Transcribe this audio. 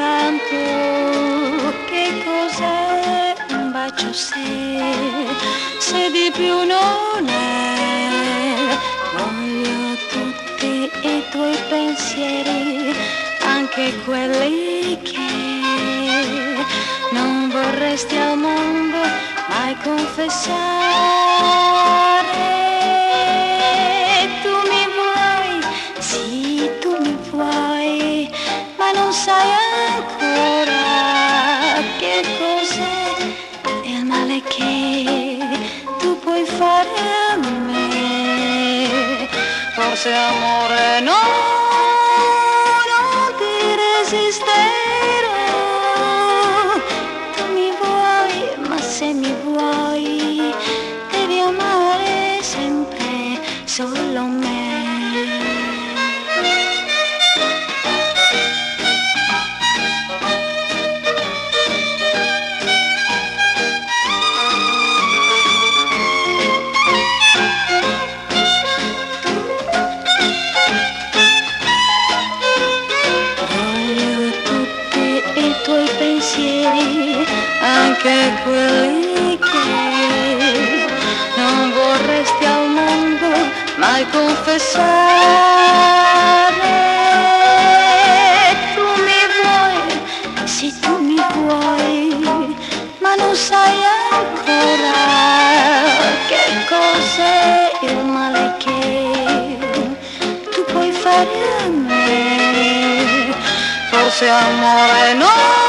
tanto che cos'è un bacio se di più non è. Voglio tutti i tuoi pensieri, anche quelli che non vorresti al mondo mai confessare. Tu mi vuoi, sì, tu mi vuoi, ma non sai ancora che cos'è il male che tu puoi fare a me. Forse amore no, non ti resisterò. Tu mi vuoi, ma se mi vuoi devi amare sempre solo me. Anche quelli che non vorresti al mondo mai confessare. Tu mi vuoi, sì tu mi vuoi, ma non sai ancora che cos'è il male che tu puoi fare a me. Forse amore no,